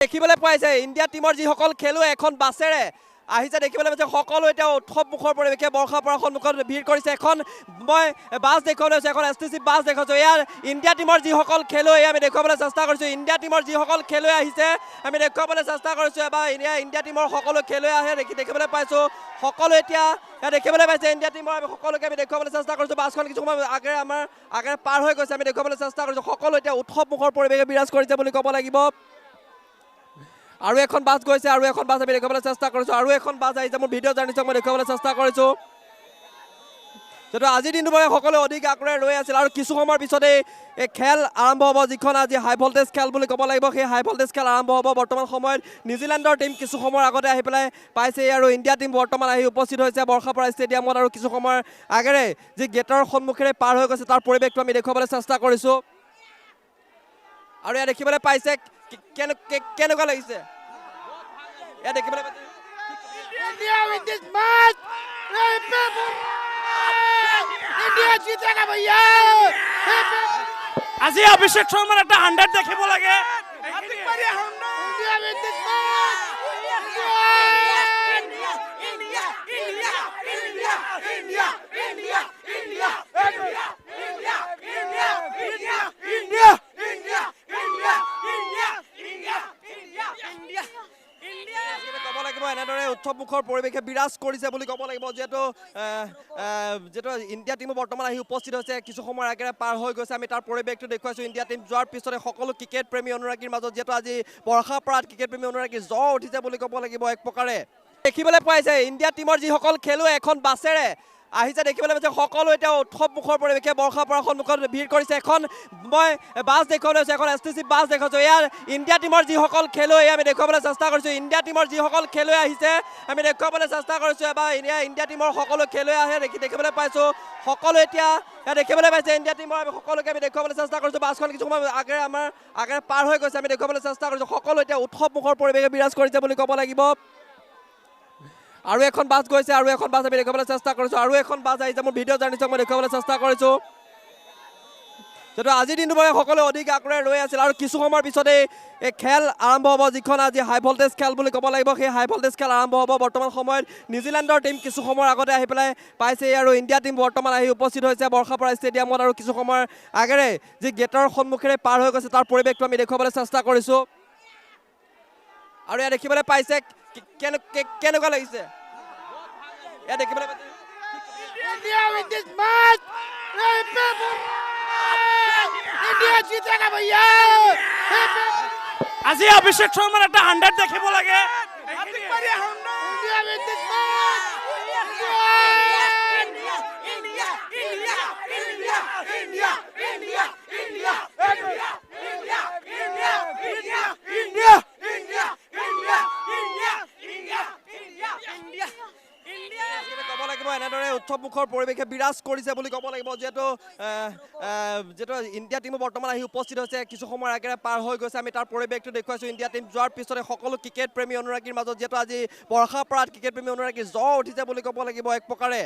দেখিবলৈ পাইছে ইণ্ডিয়া টিমৰ যিসকল খেলুৱৈ এখন বাছেৰে আহিছে দেখিবলৈ পাইছে সকলো এতিয়া উৎসৱমুখৰ পৰিৱেশে বৰ্ষাপাৰা সন্মুখত ভিৰ কৰিছে এখন মই বাছ দেখুৱাবলৈ লৈছোঁ এখন STC বাছ দেখাইছোঁ ইয়াৰ ইণ্ডিয়া টিমৰ যিসকল খেলুৱৈ আমি দেখুৱাবলৈ চেষ্টা কৰিছোঁ ইণ্ডিয়া টিমৰ যিসকল খেলুৱৈ আহিছে আমি দেখুৱাবলৈ চেষ্টা কৰিছোঁ এবাৰ ইণ্ডিয়া টিমৰ সকলো খেলুৱৈ আহে দেখিবলৈ পাইছোঁ সকলো এতিয়া দেখিবলৈ পাইছে ইণ্ডিয়া টিমৰ আমি সকলোকে আমি দেখুৱাবলৈ চেষ্টা কৰিছোঁ বাছখন কিছু সময় আগেৰে পাৰ হৈ গৈছে আমি দেখুৱাবলৈ চেষ্টা কৰিছোঁ সকলো এতিয়া উৎসৱমুখৰ পৰিৱেশে বিৰাজ কৰিছে বুলি ক'ব লাগিব আৰু এখন বাছ গৈছে আৰু এখন বাছ আমি দেখুৱাবলৈ চেষ্টা কৰিছোঁ আৰু এখন বাছ আহিছে মোৰ ভিডিঅ' জাৰ্নিছক মই দেখুৱাবলৈ চেষ্টা কৰিছোঁ যেটো আজিৰ দিনটো বাবে সকলোৱে অধিক আগ্ৰহেৰে ৰৈ আছিল আৰু কিছু সময়ৰ পিছতে এই খেল আৰম্ভ হ'ব যিখন আজি হাই ভল্টেজ খেল বুলি ক'ব লাগিব সেই হাই ভল্টেজ খেল আৰম্ভ হ'ব বৰ্তমান সময়ত নিউজিলেণ্ডৰ টিম কিছু সময়ৰ আগতে আহি পেলাই পাইছে আৰু ইণ্ডিয়া টিম বৰ্তমান আহি উপস্থিত হৈছে বৰ্ষাপাৰা ষ্টেডিয়ামত আৰু কিছু সময়ৰ আগেৰে যি গেটৰ সন্মুখেৰে পাৰ হৈ গৈছে তাৰ পৰিৱেশটো আমি দেখুৱাবলৈ চেষ্টা কৰিছোঁ আৰু ইয়াত দেখিবলৈ পাইছে কেনেকুৱা লাগিছে ইয়াত দেখিবলৈ পাইছে India win this match! India জিতেগা ভैया! আজি অভিষেক শৰ্মাৰ এটা 100 দেখিব লাগে India win this match! ক'ব লাগিব এনেদৰে উৎসৱমুখৰ পৰিৱেশে বিৰাজ কৰিছে বুলি ক'ব লাগিব যিহেতু ইণ্ডিয়া টিমো বৰ্তমান আহি উপস্থিত হৈছে কিছু সময়ৰ আগেৰে পাৰ হৈ গৈছে আমি তাৰ পৰিৱেশটো দেখুৱাইছোঁ ইণ্ডিয়া টিম যোৱাৰ পিছতে সকলো ক্ৰিকেট প্ৰেমী অনুৰাগীৰ মাজত যিহেতু আজি বৰ্ষাপাৰাত ক্ৰিকেট প্ৰেমী অনুৰাগীৰ জ্বৰ উঠিছে বুলি ক'ব লাগিব এক প্ৰকাৰে দেখিবলৈ পাইছে ইণ্ডিয়া টিমৰ যিসকল খেলুৱৈ এখন বাছেৰে আহিছে দেখিবলৈ পাইছে সকলো এতিয়া উৎসৱমুখৰ পৰিৱেশে বৰ্ষাপাৰা সন্মুখত ভিৰ কৰিছে এখন মই বাছ দেখুৱাবলৈ লৈছোঁ এখন STC বাছ দেখাইছোঁ ইয়াৰ ইণ্ডিয়া টিমৰ যিসকল খেলুৱৈ আমি দেখুৱাবলৈ চেষ্টা কৰিছোঁ ইণ্ডিয়া টিমৰ যিসকল খেলুৱৈ আহিছে আমি দেখুৱাবলৈ চেষ্টা কৰিছোঁ এবাৰ ইণ্ডিয়া টিমৰ সকলো খেলুৱৈ আহে দেখিবলৈ পাইছোঁ সকলো এতিয়া দেখিবলৈ পাইছে ইণ্ডিয়া টিমৰ আমি সকলোকে আমি দেখুৱাবলৈ চেষ্টা কৰিছোঁ বাছখন কিছু সময় আগেৰে পাৰ হৈ গৈছে আমি দেখুৱাবলৈ চেষ্টা কৰিছোঁ সকলো এতিয়া উৎসৱমুখৰ পৰিৱেশে বিৰাজ কৰিছে বুলি ক'ব লাগিব আৰু এখন বাছ গৈছে আৰু এখন বাছ আমি দেখুৱাবলৈ চেষ্টা কৰিছোঁ আৰু এখন বাছ আহিছে মোৰ ভিডিঅ' জাৰ্নিছক মই দেখুৱাবলৈ চেষ্টা কৰিছোঁ যেটো আজিৰ দিনটো বাবে সকলোৱে অধিক আগ্ৰহেৰে ৰৈ আছিল আৰু কিছু সময়ৰ পিছতে এই খেল আৰম্ভ হ'ব যিখন আজি হাই ভল্টেজ খেল বুলি ক'ব লাগিব সেই হাই ভল্টেজ খেল আৰম্ভ হ'ব বৰ্তমান সময়ত নিউজিলেণ্ডৰ টিম কিছু সময়ৰ আগতে আহি পেলাই পাইছে আৰু ইণ্ডিয়া টিম বৰ্তমান আহি উপস্থিত হৈছে বৰ্ষাপাৰা ষ্টেডিয়ামত আৰু কিছু সময়ৰ আগেৰে যি গেটৰ সন্মুখেৰে পাৰ হৈ গৈছে তাৰ পৰিৱেশটো আমি দেখুৱাবলৈ চেষ্টা কৰিছোঁ আৰু ইয়াত দেখিবলৈ পাইছে কেনেকুৱা লাগিছে ইয়াত দেখিবলৈ পাইছে India win this match! India জিতেগা ভैया! আজি অভিষেক শৰ্মাৰ এটা 100 দেখিব লাগে India win this match! ক'ব লাগিব এনেদৰে উৎসৱমুখৰ পৰিৱেশে বিৰাজ কৰিছে বুলি ক'ব লাগিব যিহেতু ইণ্ডিয়া টিমো বৰ্তমান আহি উপস্থিত হৈছে কিছু সময়ৰ আগেৰে পাৰ হৈ গৈছে আমি তাৰ পৰিৱেশটো দেখুৱাইছোঁ ইণ্ডিয়া টিম যোৱাৰ পিছতে সকলো ক্ৰিকেট প্ৰেমী অনুৰাগীৰ মাজত যিহেতু আজি বৰ্ষাপাৰাত ক্ৰিকেট প্ৰেমী অনুৰাগীৰ জ্বৰ উঠিছে বুলি ক'ব লাগিব এক প্ৰকাৰে